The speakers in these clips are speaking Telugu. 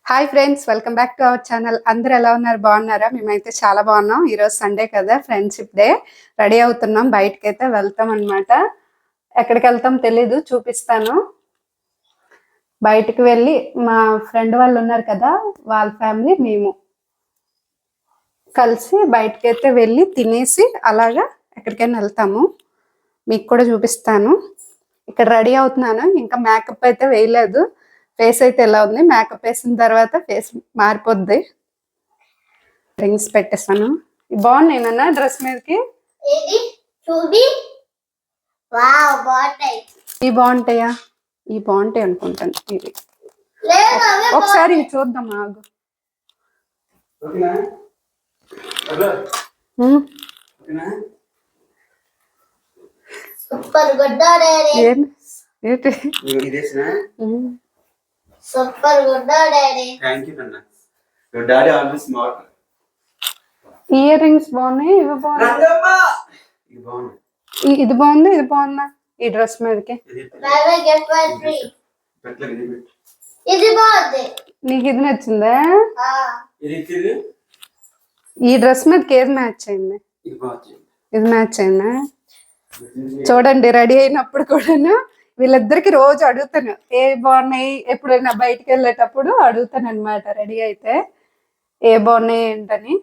Hi friends, welcome back to our channel. అందరూ ఎలా ఉన్నారు? బాగున్నారా? మేమైతే చాలా బాగున్నాం. ఈరోజు సండే కదా, ఫ్రెండ్షిప్ డే. రెడీ అవుతున్నాం, బయటకైతే వెళ్తాం అనమాట. ఎక్కడికి వెళ్తాం తెలీదు, చూపిస్తాను. బయటకు వెళ్ళి మా ఫ్రెండ్ వాళ్ళు ఉన్నారు కదా, వాళ్ళ ఫ్యామిలీ మేము కలిసి బయటకైతే వెళ్ళి తినేసి అలాగా ఎక్కడికైనా వెళ్తాము. మీకు కూడా చూపిస్తాను. ఇక్కడ రెడీ అవుతున్నాను, ఇంకా మేకప్ అయితే వేయలేదు. ఫేస్ అయితే ఎలా ఉంది, మేకప్ వేసిన తర్వాత ఫేస్ మారిపోద్ది. రింగ్స్ పెట్టేస్తాను. బాగున్నాయి నాన్న డ్రెస్ మీదకి. ఇవి బాగుంటాయా? ఇవి బాగుంటాయి అనుకుంటాను. ఇవి ఒకసారి ఇవి చూద్దాం, ఆగు. Super good daddy. థాంక్యూ నాన్న. Your daddy always smart. Ear rings బాగున్నాయి, ఇవి బాగున్నాయి. ఇది బాగుంది, ఇది బాగుందా ఈ డ్రెస్ మీదకి? ఇది బాగుంది. నీకు ఇది నచ్చిందా? ఈ డ్రెస్ మీదకి ఏది మ్యాచ్ అయింది? ఇది మ్యాచ్ అయిందా? చూడండి, రెడీ అయినప్పుడు కూడాను వీళ్ళిద్దరికి రోజు అడుగుతాను ఏ బాగున్నాయి. ఎప్పుడైనా బయటికి వెళ్ళేటప్పుడు అడుగుతాను అనమాట. రెడీ అయితే ఏ బాగున్నాయి ఏంటని.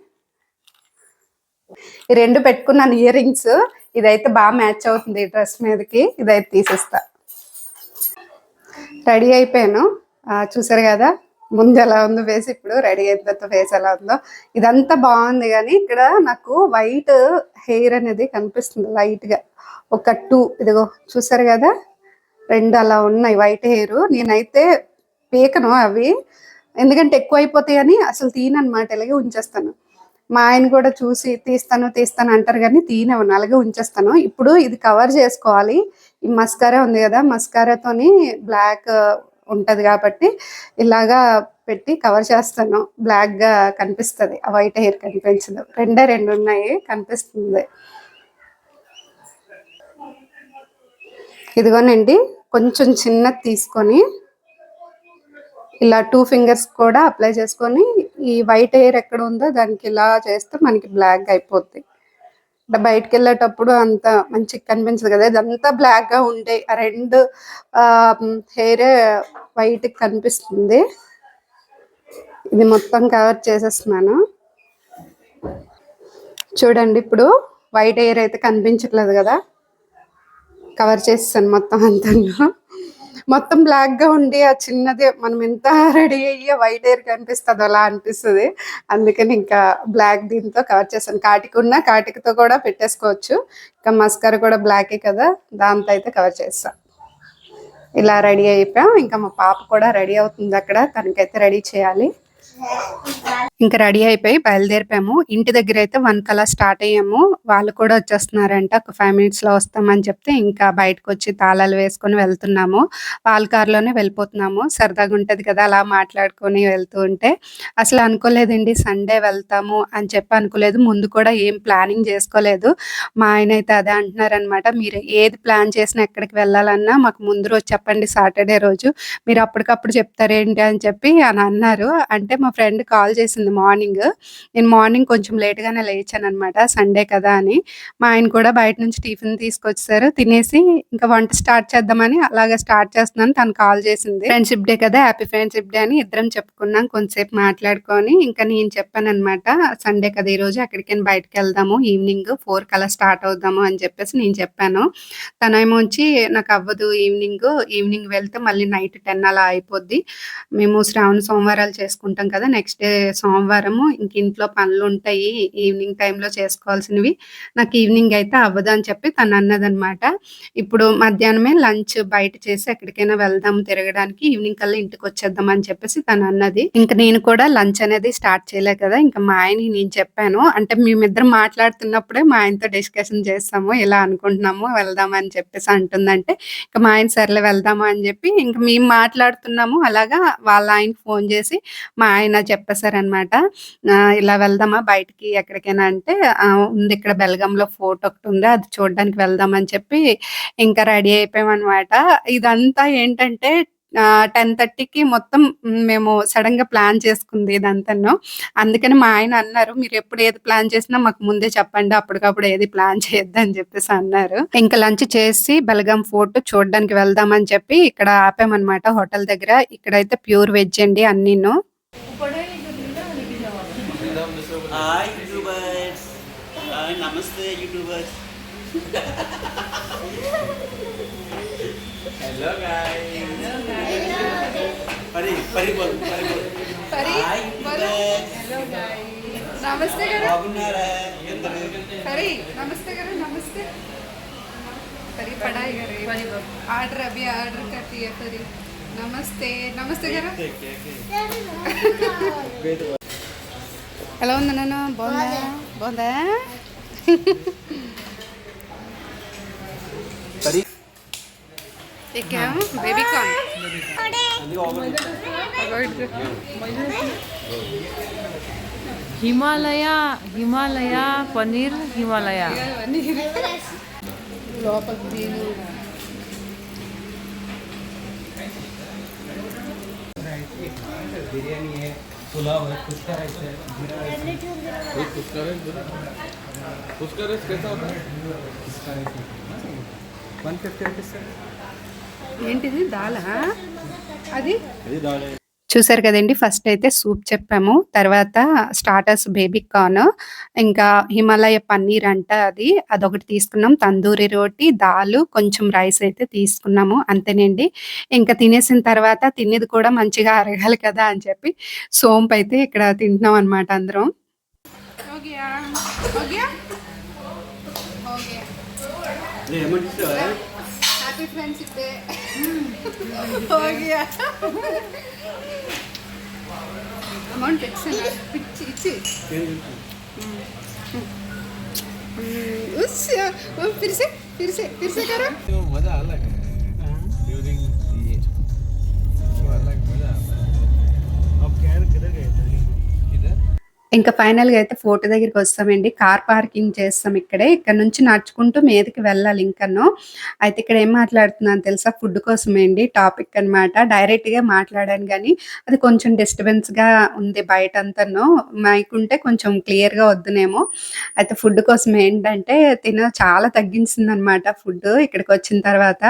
ఈ రెండు పెట్టుకున్నాను ఇయర్ రింగ్స్. ఇదైతే బాగా మ్యాచ్ అవుతుంది ఈ డ్రెస్ మీదకి. ఇదైతే తీసేస్తా. రెడీ అయిపోయాను, చూసారు కదా ముందు ఎలా ఉందో ఫేస్, ఇప్పుడు రెడీ అయిన తర్వాత ఫేస్ ఎలా ఉందో. ఇదంతా బాగుంది, కానీ ఇక్కడ నాకు వైట్ హెయిర్ అనేది కనిపిస్తుంది లైట్ గా. ఒక 2 ఇదిగో చూసారు కదా, 2 అలా ఉన్నాయి వైట్ హెయిర్. నేనైతే పీకను అవి, ఎందుకంటే ఎక్కువ అయిపోతాయని అసలు తీనన్నమాట. ఇలాగే ఉంచేస్తాను. మా ఆయన కూడా చూసి తీస్తాను అంటారు, కానీ తీనవను, అలాగే ఉంచేస్తాను. ఇప్పుడు ఇది కవర్ చేసుకోవాలి. ఈ మస్కారా ఉంది కదా, మస్కారాతోని బ్లాక్ ఉంటది కాబట్టి ఇలాగా పెట్టి కవర్ చేస్తాను. బ్లాక్ గా కనిపిస్తుంది, ఆ వైట్ హెయిర్ కనిపించదు. 2 ఉన్నాయి, కనిపిస్తుంది. ఇదిగోనండి, కొంచెం చిన్నది తీసుకొని ఇలా 2 ఫింగర్స్ కూడా అప్లై చేసుకొని ఈ వైట్ హెయిర్ ఎక్కడ ఉందో దానికి ఇలా చేస్తే మనకి బ్లాక్ అయిపోద్ది. అంటే బయటకు వెళ్ళేటప్పుడు అంత మంచిగా కనిపించదు కదా, ఇదంతా బ్లాక్ గా ఉండే ఆ 2 హెయిర్ వైట్ కనిపిస్తుంది. ఇది మొత్తం కవర్ చేసేస్తున్నాను. చూడండి, ఇప్పుడు వైట్ హెయిర్ అయితే కనిపించట్లేదు కదా, కవర్ చేస్తాను మొత్తం అంతా. మొత్తం బ్లాక్ గా ఉండి ఆ చిన్నది మనం ఎంత రెడీ అయ్యి వైట్ హెయిర్ కనిపిస్తుంది అలా అనిపిస్తుంది. అందుకని ఇంకా బ్లాక్ దీంతో కవర్ చేస్తాను. కాటికతో కూడా పెట్టేసుకోవచ్చు. ఇంకా మస్కారా కూడా బ్లాకే కదా, దాంతో అయితే కవర్ చేస్తాను. ఇలా రెడీ అయిపోయాం. ఇంకా మా పాప కూడా రెడీ అవుతుంది అక్కడ, తనకైతే రెడీ చేయాలి. ఇంకా రెడీ అయిపోయి బయలుదేరిపాము. ఇంటి దగ్గర అయితే 1 కల్లా స్టార్ట్ అయ్యాము. వాళ్ళు కూడా వచ్చేస్తున్నారంట, ఒక 5 మినిట్స్ లో వస్తామని చెప్తే ఇంకా బయటకు వచ్చి తాళాలు వేసుకొని వెళ్తున్నాము. వాళ్ళ కారులోనే వెళ్ళిపోతున్నాము. సరదాగా ఉంటది కదా అలా మాట్లాడుకొని వెళ్తూ ఉంటే. అసలు అనుకోలేదండి సండే వెళ్తాము అని చెప్పి అనుకోలేదు. ముందు కూడా ఏం ప్లానింగ్ చేసుకోలేదు. మా ఆయన అయితే అదే అంటున్నారనమాట, మీరు ఏది ప్లాన్ చేసినా ఎక్కడికి వెళ్ళాలన్నా మాకు ముందు రోజు చెప్పండి, సాటర్డే రోజు, మీరు అప్పటికప్పుడు చెప్తారేంటి అని చెప్పి అని అన్నారు. అంటే మా ఫ్రెండ్ కాల్ చేసింది మార్నింగ్. నేను మార్నింగ్ కొంచెం లేట్గానే లేచాను అనమాట, సండే కదా అని. మా ఆయన కూడా బయట నుంచి టిఫిన్ తీసుకొచ్చారు, తినేసి ఇంకా వంట స్టార్ట్ చేద్దామని అలాగా స్టార్ట్ చేస్తున్నాను. తను కాల్ చేసింది. ఫ్రెండ్షిప్ డే కదా, హ్యాపీ ఫ్రెండ్షిప్ డే అని ఇద్దరం చెప్పుకున్నాం. కొంతసేపు మాట్లాడుకొని ఇంకా నేను చెప్పాను అనమాట, సండే కదా ఈ రోజు ఎక్కడికైనా బయటకు వెళ్దాము, ఈవినింగ్ 4 కల్లా స్టార్ట్ అవుదాము అని చెప్పేసి నేను చెప్పాను. తనేమో వచ్చి నాకు అవ్వదు, ఈవినింగ్ వెళ్తే మళ్ళీ నైట్ 10 అలా అయిపోద్ది. మేము శ్రావణ సోమవారాలు చేసుకుంటాం కదా, నెక్స్ట్ డే సోమవారము ఇంక ఇంట్లో పనులు ఉంటాయి ఈవినింగ్ టైంలో చేసుకోవాల్సినవి, నాకు ఈవినింగ్ అయితే అవ్వదు అని చెప్పి తను అన్నదనమాట. ఇప్పుడు మధ్యాహ్నమే లంచ్ బయట చేసి ఎక్కడికైనా వెళ్దాం తిరగడానికి, ఈవినింగ్ కల్లా ఇంటికి వచ్చేద్దాం అని చెప్పేసి తను అన్నది. ఇంకా నేను కూడా లంచ్ అనేది స్టార్ట్ చేయలే కదా, ఇంకా మా ఆయనకి నేను చెప్పాను. అంటే మేమిద్దరం మాట్లాడుతున్నప్పుడే మా ఆయనతో డిస్కషన్ చేస్తాము, ఇలా అనుకుంటున్నాము వెళ్దామని చెప్పేసి అంటుందంటే, ఇంకా మా ఆయన సర్లే వెళ్దాము అని చెప్పి ఇంకా మేము మాట్లాడుతున్నాము. అలాగా వాళ్ళ ఆయనకి ఫోన్ చేసి మా ఆయన చెప్పేశారనమాట, ఇలా వెళ్దామా బయటికి ఎక్కడికైనా అంటే, ఉంది ఇక్కడ బెల్గాంలో ఫోర్ట్ ఒకటి ఉంది, అది చూడడానికి వెళ్దామని చెప్పి ఇంకా రెడీ అయిపోయామన్నమాట. ఇదంతా ఏంటంటే 10:30కి మొత్తం మేము సడన్‌గా ప్లాన్ చేసుకుంది ఇదంతాను. అందుకని మా ఆయన అన్నారు, "మీరెప్పుడు ఏది ప్లాన్ చేసినా మాకు ముందే చెప్పండి. అప్పటికప్పుడు ఏది ప్లాన్ చేయొద్దని" చెప్పేసి అన్నారు. ఇంకా లంచ్ చేసి బెల్గాం ఫోర్ట్ చూడడానికి వెళ్దామని చెప్పి ఇక్కడ ఆపామనమాట హోటల్ దగ్గర. ఇక్కడైతే ప్యూర్ వెజ్ అండి అన్నీను. Hi YouTubers. హాయ్ నమస్తే యూట్యూబర్స్. Hello guys. పరి బోల్. Hi YouTubers. Hello guys. నమస్తే గారు. బాగున్నారా అందరూ? परी नमस्ते करो नमस्ते परी पढ़ाई कर रही है ऑर्डर अभी ऑर्डर करती है परी नमस्ते नमस्ते करो ఎలా ఉంది నాన్న బాగుందా పరి क्या बेबी कॉर्न हिमालय पनीर हिमालय లోపల దీని बिरयानी है, पुलाव है, कुस्का राइस है, जीरा राइस है। उसका रेट कैसा होता है? 150 रुपीस सर। ఏంటిది దాలా అది ये दाल है। చూసారు కదండి ఫస్ట్ అయితే సూప్ చెప్పాము తర్వాత స్టార్టర్స్ బేబీ కార్న్ ఇంకా హిమాలయ పన్నీర్ అంట అదొకటి తీసుకున్నాం తందూరి రోటి దాల్ కొంచెం రైస్ అయితే తీసుకున్నాము అంతేనండి ఇంకా తినేసిన తర్వాత తినేది కూడా మంచిగా అరగాలి కదా అని చెప్పి సోంపు అయితే ఇక్కడ తింటున్నాం అనమాట అందరం ये हेमंत से है। హ్యాపీ ఫ్రెండ్షిప్ డే అమౌంట్ ఇచ్చి फिर से करो तो मजा अलग है ड्यूरिंग ये वो अलग मजा आता है। अब क्या किधर गए थे इधर ఇంకా ఫైనల్‌గా అయితే ఫోర్ట్ దగ్గరికి వస్తామండి. కార్ పార్కింగ్ చేస్తాం ఇక్కడే. ఇక్కడ నుంచి నడుచుకుంటూ మీదకి వెళ్ళాలి ఇంకను. అయితే ఇక్కడ ఏం మాట్లాడుతున్నాను తెలుసా? ఫుడ్ కోసమే అండి టాపిక్ అన్నమాట. డైరెక్ట్‌గా మాట్లాడాను గానీ, అది కొంచెం డిస్టర్బెన్స్‌గా ఉంది బయటంతాను. మైక్ ఉంటే కొంచెం క్లియర్‌గా వద్దునేమో. అయితే ఫుడ్ కోసం ఏంటంటే చాలా తగ్గించిందనమాట ఫుడ్ ఇక్కడికొచ్చిన తర్వాత.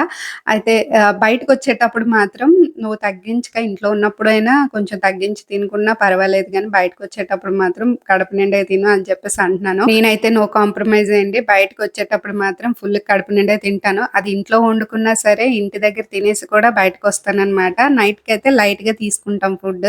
అయితే బయటకొచ్చేటప్పుడు మాత్రం నువ్వు తగ్గించక ఇంట్లో ఉన్నప్పుడైనా కొంచెం తగ్గించి తినుకున్నా పర్వాలేదు గానీ, బయటకొచ్చేటప్పుడు మాత్రం కడుపు నిండా తిను అని చెప్పేసి అంటున్నాను. నేనైతే నో కాంప్రమైజ్ అండి. బయటకు వచ్చేటప్పుడు మాత్రం ఫుల్ కడుపు నిండా తింటాను. అది ఇంట్లో వండుకున్నా సరే ఇంటి దగ్గర తినేసి కూడా బయటకు వస్తానన్నమాట. నైట్కి అయితే లైట్ గా తీసుకుంటాం ఫుడ్.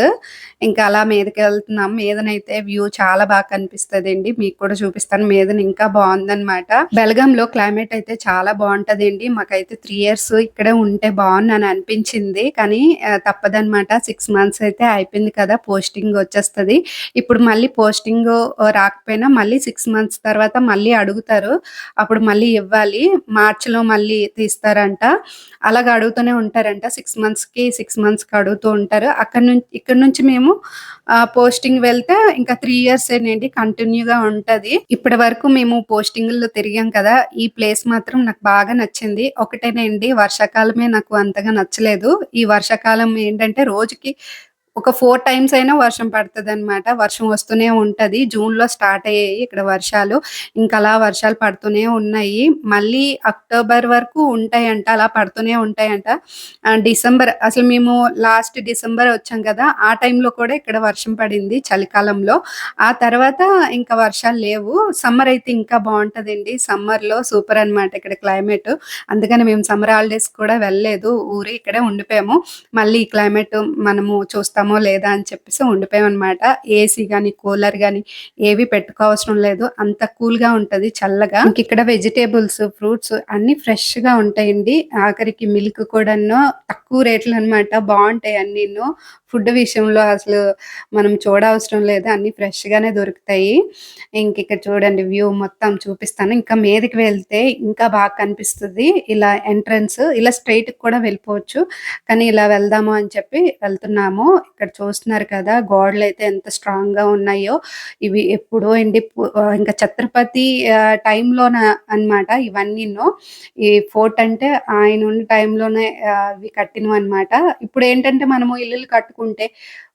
ఇంకా అలా మీదకి వెళ్తున్నాం. మీదనైతే వ్యూ చాలా బాగా కనిపిస్తదండి. మీకు కూడా చూపిస్తాను. మీదన ఇంకా బాగుందన్నమాట. బెల్గాంలో క్లైమేట్ అయితే చాలా బాగుంటదండి. మాకైతే 3 years ఇక్కడే ఉంటే బాగుందని అనిపించింది. కానీ తప్పదన్నమాట. 6 months అయితే అయిపోయింది కదా పోస్టింగ్ వచ్చేస్తది. ఇప్పుడు మళ్ళీ పోస్టింగ్ రాకపోయినా మళ్ళీ 6 months తర్వాత మళ్ళీ అడుగుతారు. అప్పుడు మళ్ళీ ఇవ్వాలి. మార్చ్‌లో మళ్ళీ తీస్తారంట. అలాగ అడుగుతూనే ఉంటారంట. 6 monthsకి అడుగుతూ ఉంటారు. ఇక్కడ నుంచి మేము పోస్టింగ్ వెళ్తే ఇంకా 3 years ఏనండి కంటిన్యూగా ఉంటది. ఇప్పటి వరకు మేము పోస్టింగ్‌లో తిరిగాం కదా! ఈ ప్లేస్ మాత్రం నాకు బాగా నచ్చింది. ఒకటేనండి వర్షాకాలమే నాకు అంతగా నచ్చలేదు. ఈ వర్షాకాలం ఏంటంటే రోజుకి ఒక 4 times అయినా వర్షం పడతదనమాట. వర్షం వస్తూనే ఉంటది. జూన్‌లో స్టార్ట్ అయ్యాయి ఇక్కడ వర్షాలు. ఇంకా అలా వర్షాలు పడుతూనే ఉన్నాయి. మళ్ళీ అక్టోబర్ వరకు ఉంటాయంట. అలా పడుతూనే ఉంటాయంట. డిసెంబర్ అసలు మేము లాస్ట్ డిసెంబర్ వచ్చాం కదా! ఆ టైంలో కూడా ఇక్కడ వర్షం పడింది చలికాలంలో. ఆ తర్వాత ఇంకా వర్షాలు లేవు. సమ్మర్ అయితే ఇంకా బావుంటదండి. సమ్మర్‌లో సూపర్ అనమాట ఇక్కడ క్లైమేట్. అందుకని మేము సమ్మర్ హాలిడేస్ కూడా వెళ్ళలేదు. ఇక్కడే ఉండిపోయాము. మళ్ళీ ఈ క్లైమేట్ మనము చూస్తామో లేదా అని చెప్పేసి ఉండిపోయామన్నమాట. ఏసీ గాని, కూలర్ గాని ఏవి పెట్టుకోవసరం లేదు. అంత కూల్‌గా ఉంటది చల్లగా. ఇక్కడ వెజిటబుల్స్, ఫ్రూట్స్ అన్నీ ఫ్రెష్‌గా ఉంటాయండి. ఆఖరికి మిల్క్ కూడాను తక్కువ రేట్లు అన్నమాట. బావుంటాయి అన్నీను. ఫుడ్ విషయంలో అసలు మనం చూడవసరం లేదు. అన్నీ ఫ్రెష్‌గానే దొరుకుతాయి. ఇక్కడ చూడండి వ్యూ మొత్తం చూపిస్తాను. ఇంకా మీదకి వెళ్తే ఇంకా బాగా కనిపిస్తది. ఇలా ఎంట్రన్స్ ఇలా స్ట్రెయిట్‌కి కూడా వెళ్ళిపోవచ్చు. కానీ ఇలా వెళ్దాము అని చెప్పి వెళ్తున్నాము. ఇక్కడ చూస్తున్నారు కదా! గోడలైతే ఎంత స్ట్రాంగ్‌గా ఉన్నాయో. ఇవి ఎప్పుడో అండి ఇంకా ఛత్రపతి టైంలోన అన్నమాట ఇవన్నీను. ఈ ఫోర్ట్ అంటే ఆయన ఉన్న టైంలోనే ఇవి కట్టిన కట్టినవన్నమాట. ఇప్పుడు ఏంటంటే మనము ఇల్లులు కట్టుకుంటే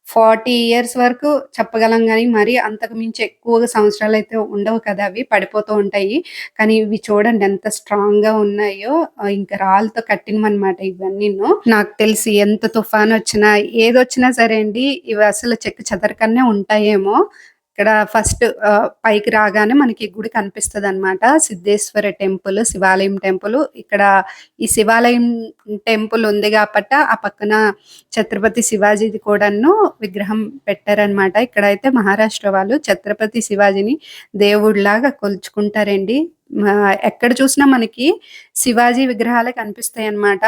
40 ఇయర్స్ వరకు చెప్పగలం గానీ, మరి అంతకు మించి ఎక్కువగా సంవత్సరాలైతే ఉండవు కదా! అవి పడిపోతూ ఉంటాయి. కానీ ఇవి చూడండి ఎంత స్ట్రాంగ్‌గా ఉన్నాయో. ఇంక రాళ్ళతో కట్టినవన్నమాట ఇవన్నీను. నాకు తెలిసి ఎంత తుఫానొచ్చినా, ఏదొచ్చినా సరే అండి, ఇవి అసలు చెక్కు చెదరకనే ఉంటాయేమో. ఇక్కడ ఫస్ట్ పైకి రాగానే మనకి గుడి కనిపిస్తదనమాట. సిద్ధేశ్వర టెంపుల్, శివాలయం టెంపుల్. ఇక్కడ ఈ శివాలయం టెంపుల్ ఉంది గాబట్ట ఆ పక్కన ఛత్రపతి శివాజీది కూడాను విగ్రహం పెట్టారనమాట. ఇక్కడైతే మహారాష్ట్ర వాళ్ళు ఛత్రపతి శివాజీని దేవుడిలాగా కొలుచుకుంటారండి. ఎక్కడ చూసినా మనకి శివాజీ విగ్రహాలే కనిపిస్తాయన్నమాట.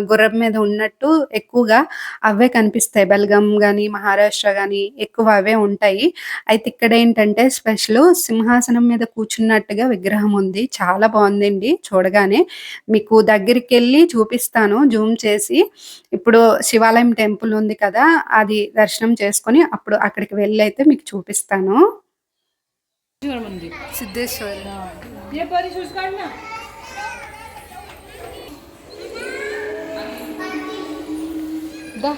గుర్రం మీద ఉన్నట్టు ఎక్కువగా అవే కనిపిస్తాయి. బెల్గాం గాని, మహారాష్ట్ర గాని ఎక్కువ అవే ఉంటాయి. అయితే ఇక్కడేంటంటే స్పెషలు సింహాసనం మీద కూర్చున్నట్టుగా విగ్రహం ఉంది. చాలా బావుందండి చూడగానే. మీకు దగ్గరికెళ్ళి చూపిస్తాను జూమ్ చేసి. ఇప్పుడు శివాలయం టెంపుల్ ఉంది కదా! అది దర్శనం చేసుకొని అప్పుడు అక్కడికి వెళ్ళైతే మీకు చూపిస్తాను. मंदिर సిద్ధేశ్వర్. ये परी शूज काढ ना दा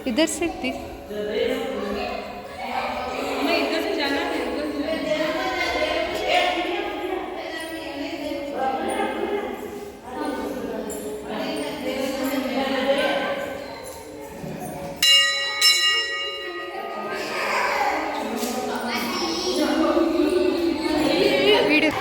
इधर से दिख मैं इधर से जाना है వీడియో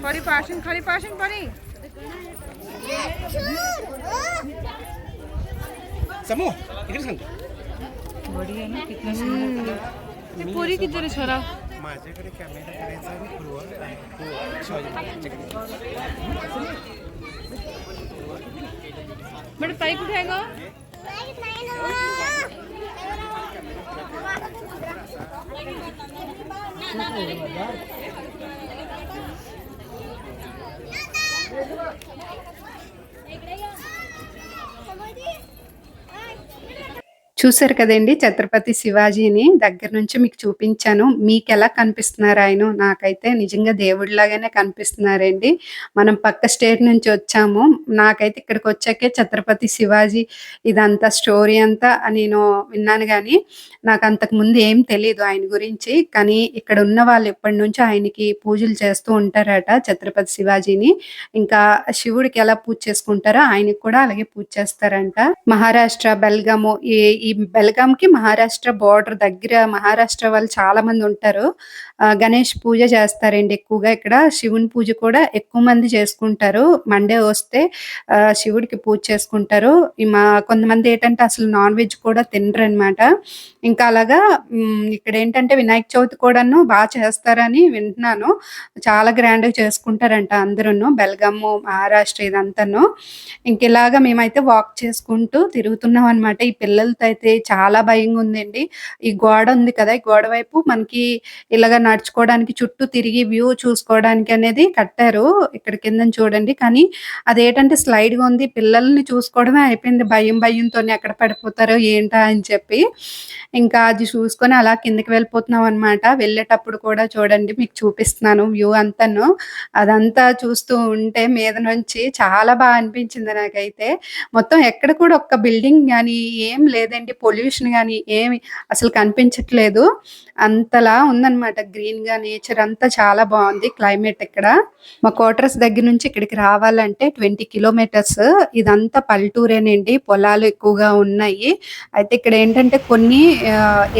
परी पाशिंग परी समूह इकडे सांगतो बढ़िया ना कितना सुंदर ये पूरी किधर है छोरा माझ्याकडे कॅमेरा करायचा आणि पूर्व आणि तो शिवाजी बट ताई कुठे आहे ग చూసారు కదండీ ఛత్రపతి శివాజీని దగ్గర నుంచి మీకు చూపించాను. మీకెలా కనిపిస్తున్నారు ఆయన? నాకైతే నిజంగా దేవుడిలాగానే కనిపిస్తున్నారండి. మనం పక్క స్టేట్ నుంచి వచ్చాము. నాకైతే ఇక్కడికొచ్చాకే ఛత్రపతి శివాజీ ఇదంతా స్టోరీ అంతా నేను విన్నాను గానీ, నాకు అంతకుముందు ఏం తెలీదు ఆయన గురించి. కానీ ఇక్కడ ఉన్న వాళ్ళు ఎప్పటినుంచో ఆయనకి పూజలు చేస్తూ ఉంటారట ఛత్రపతి శివాజీని. ఇంకా శివుడికి ఎలా పూజ చేసుకుంటారో ఆయనకి కూడా అలాగే పూజ చేస్తారంట. మహారాష్ట్ర, బెల్గాము ఈ బెల్గాంకి మహారాష్ట్ర బోర్డర్ దగ్గర మహారాష్ట్ర వాళ్ళు చాలా మంది ఉంటారు. గణేష్ పూజ చేస్తారండి ఎక్కువగా ఇక్కడ. శివుని పూజ కూడా ఎక్కువ మంది చేసుకుంటారు. మండే వస్తే శివుడికి పూజ చేసుకుంటారు. కొంతమంది ఏంటంటే అసలు నాన్ వెజ్ కూడా తినరనమాట. ఇంకా అలాగా ఇక్కడ ఏంటంటే వినాయక చవితి కూడాను బాగా చేస్తారని వింటున్నాను. చాలా గ్రాండ్‌గా చేసుకుంటారంట అందరూను. బెల్గాము, మహారాష్ట్ర ఇదంతాను. ఇంక ఇలాగా మేమైతే వాక్ చేసుకుంటూ తిరుగుతున్నాం అనమాట. ఈ పిల్లలతో అయితే చాలా భయంగా ఉందండి. ఈ గోడ ఉంది కదా! ఈ గోడ వైపు మనకి ఇలాగ నడుచుకోవడానికి చుట్టూ తిరిగి వ్యూ చూసుకోవడానికి అనేది కట్టారు. ఇక్కడ కిందన చూడండి. కానీ అదేంటంటే స్లైడ్‌గా ఉంది. పిల్లల్ని చూసుకోవడమే అయిపోయింది భయంతోని ఎక్కడ పడిపోతారో ఏంటా అని చెప్పి. ఇంకా అది చూసుకొని అలా కిందకి వెళ్ళిపోతున్నాం అనమాట. వెళ్ళేటప్పుడు కూడా చూడండి మీకు చూపిస్తున్నాను వ్యూ అంతాను. అదంతా చూస్తూ ఉంటే మీద నుంచి చాలా అనిపించింది నాకైతే. మొత్తం ఎక్కడ కూడా ఒక్క బిల్డింగ్ గాని ఏం లేదండి. ఏంటి పొల్యూషన్ కానీ ఏమి అసలు కనిపించట్లేదు. అంతలా ఉందన్నమాట. గ్రీన్‌గా నేచర్ అంతా చాలా బాగుంది క్లైమేట్ ఇక్కడ. మా క్వార్టర్స్ దగ్గర నుంచి ఇక్కడికి రావాలంటే 20 కిలోమీటర్స్. ఇదంతా పల్లెటూరేనండి. పొలాలు ఎక్కువగా ఉన్నాయి. అయితే ఇక్కడ ఏంటంటే కొన్ని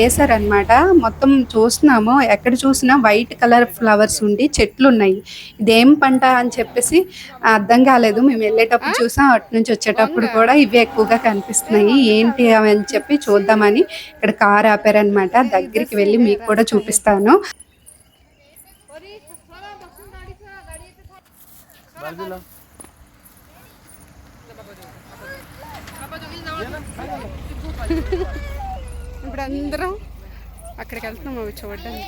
ఏసారనమాట. మొత్తం చూస్తున్నాము. ఎక్కడ చూసినా వైట్ కలర్ ఫ్లవర్స్ ఉండి చెట్లున్నాయి. ఇదేం పంట అని చెప్పేసి అర్థం కాలేదు. మేము వెళ్ళేటప్పుడు చూసాం. అటు నుంచి వచ్చేటప్పుడు కూడా ఇవే ఎక్కువగా కనిపిస్తున్నాయి. ఏంటి అవి అని చెప్పి చూద్దామని ఇక్కడ కార్ ఆపారనమాట. దగ్గరికి వెళ్ళి మీకు కూడా చూపిస్తాను. ఇప్పుడు అందరం అక్కడికి వెళ్తున్నాం అవి చూడడానికి.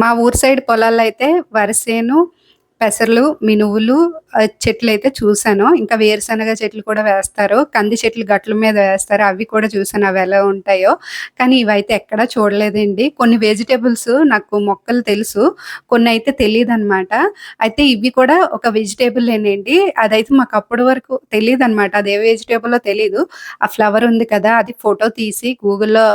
మా ఊరు సైడ్ పొలాల్లో అయితే వరిసేను, పెసర్లు, మినువులు చెట్లు అయితే చూసాను. ఇంకా వేరుశనగ చెట్లు కూడా వేస్తారు. కంది చెట్లు గట్ల మీద వేస్తారు. అవి కూడా చూసాను అవి ఎలా ఉంటాయో. కానీ ఇవైతే ఎక్కడా చూడలేదండి. కొన్ని వెజిటేబుల్స్ నాకు మొక్కలు తెలుసు, కొన్ని అయితే తెలియదు అనమాట. అయితే ఇవి కూడా ఒక వెజిటేబులేనండి. అదైతే మాకు అప్పటి వరకు తెలియదు అనమాట. అదే వెజిటేబుల్లో తెలీదు. ఆ ఫ్లవర్ ఉంది కదా అది ఫోటో తీసి గూగుల్లో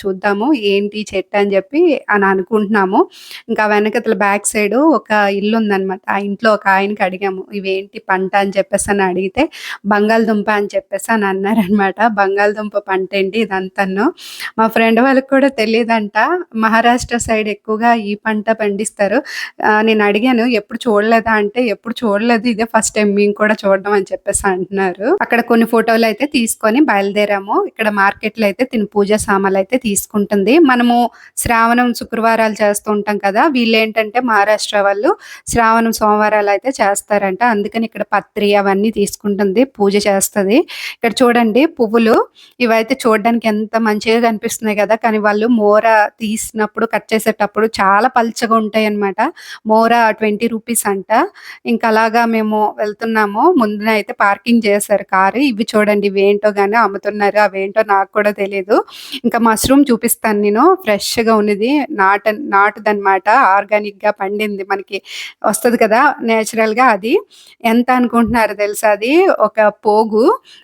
చూద్దాము ఏంటి చెట్టు అని చెప్పి అని అనుకుంటున్నాము. ఇంకా వెనకతల బ్యాక్ సైడ్ ఒక ఇల్లు ఉందన్నమాట. ఆ ఇంట్లో ఒక ఆయనకి అడిగాము ఇవేంటి పంట అని చెప్పేసి అని అడిగితే బంగాళదుంప అని చెప్పేసి అని అన్నారనమాట. బంగాళదుంప పంట ఏంటి ఇదంతాను. మా ఫ్రెండ్ వాళ్ళకి కూడా తెలియదంట. మహారాష్ట్ర సైడ్ ఎక్కువగా ఈ పంట పండిస్తారు. నేను అడిగాను ఎప్పుడు చూడలేదా అంటే ఎప్పుడు చూడలేదు, ఇదే ఫస్ట్ టైం మేము కూడా చూడడం అని చెప్పేసి అంటున్నారు. అక్కడ కొన్ని ఫోటోలు అయితే తీసుకొని బయలుదేరాము. ఇక్కడ మార్కెట్లో అయితే తిని పూజ సామాన్లు అయితే తీసుకుంటుంది. మనము శ్రావణం శుక్రవారాలు చేస్తూ ఉంటాం కదా, వీళ్ళు ఏంటంటే మహారాష్ట్ర వాళ్ళు శ్రావణం సోమవారాలు అయితే చేస్తారంట. అందుకని ఇక్కడ పత్రి అవన్నీ తీసుకుంటుంది, పూజ చేస్తుంది. ఇక్కడ చూడండి పువ్వులు ఇవైతే చూడడానికి ఎంత మంచిగా కనిపిస్తున్నాయి కదా, కానీ వాళ్ళు మోర తీసినప్పుడు కట్ చేసేటప్పుడు చాలా పల్చగా ఉంటాయి అన్నమాట. మోర 20 రూపీస్ అంట. ఇంకా అలాగా మేము వెళ్తున్నాము. ముందున అయితే పార్కింగ్ చేశారు కారు. ఇవి చూడండి ఇవేంటో గానీ అమ్ముతున్నారు. అవేంటో నాకు కూడా తెలియదు. ఇంకా మష్రూమ్ చూపిస్తాను నేను. ఫ్రెష్గా ఉన్నది నాటుదన్నమాట. ఆర్గానిక్గా పండింది మనకి వస్తుంది కదా నేచురల్గా. అది ఎంత అనుకుంటున్నారు తెలుసా? అది ఒక పోగు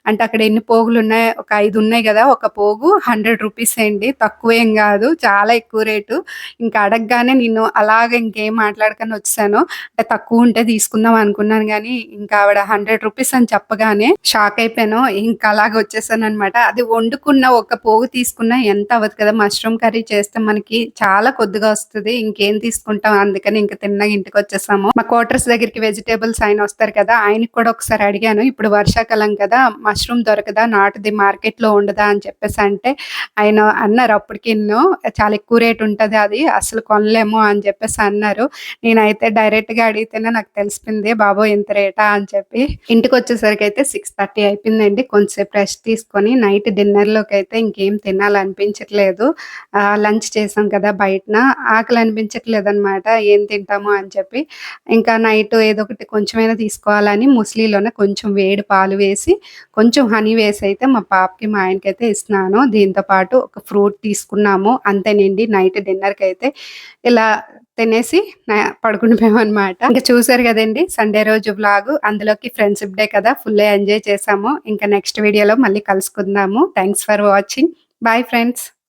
అంటే అక్కడ ఎన్ని పోగులు ఉన్నాయి, ఒక 5 ఉన్నాయి కదా, ఒక పోగు 100 రూపీస్ అండి. తక్కువేం కాదు, చాలా ఎక్కువ రేటు. ఇంకా అడగగానే నేను అలాగ ఇంకేం మాట్లాడకని వచ్చాను. అంటే తక్కువ ఉంటే తీసుకుందాం అనుకున్నాను కానీ ఇంకా ఆవిడ 100 రూపీస్ అని చెప్పగానే షాక్ అయిపోయాను. ఇంకా అలాగ వచ్చేసాను అనమాట. అది వండుకున్న ఒక పోగు తీసుకున్నా ఎంత అవ్వదు కదా. మష్రూమ్ కర్రీ చేస్తే మనకి చాలా కొద్దిగా వస్తుంది. ఇంకేం తీసుకుంటాం, అందుకని ఇంకా తిన్నగా ఇంటికి వచ్చేసాము. మా క్వార్టర్స్ దగ్గరికి వెజిటేబుల్స్ ఆయన వస్తారు కదా, ఆయనకి కూడా ఒకసారి అడిగాను ఇప్పుడు వర్షాకాలం కదా మష్రూమ్ దొరకదా, నాటుది మార్కెట్ లో ఉండదా అని చెప్పేసి అంటే ఆయన అన్నారు అప్పటికి చాలా ఎక్కువ రేట్ ఉంటది, అది అసలు కొనలేము అని చెప్పేసి అన్నారు. నేనైతే డైరెక్ట్ గా అడిగితేనే నాకు తెలిసింది బాబో ఇంత రేటా అని చెప్పి. ఇంటికి వచ్చేసరికి అయితే 6:30 అయిపోయిందండి. కొంచెంసేపు రెస్ట్ తీసుకొని నైట్ డిన్నర్ లోకి అయితే ఇంకేం తినాలనిపించట్లేదు. లంచ్ చేసాం కదా బయటన, ఆకలి అనిపించట్లేదు అనమాట. ఏం తింటాము అని చెప్పి ఇంకా నైట్ ఏదో ఒకటి కొంచెమైనా తీసుకోవాలని ముస్లిలోనే కొంచెం వేడి పాలు వేసి కొంచెం హనీ వేసి అయితే మా పాపకి మా ఆయనకి అయితే ఇస్తున్నాను. దీంతో పాటు ఒక ఫ్రూట్ తీసుకున్నాము అంతేనండి. నైట్ డిన్నర్కి అయితే ఇలా తినేసి పడుకుండిపోయాం అనమాట. ఇంకా చూసారు కదండి సండే రోజు వ్లాగ్. అందులోకి ఫ్రెండ్షిప్ డే కదా, ఫుల్ ఎంజాయ్ చేసాము. ఇంకా నెక్స్ట్ వీడియోలో మళ్ళీ కలుసుకుందాము. Thanks for watching. Bye friends.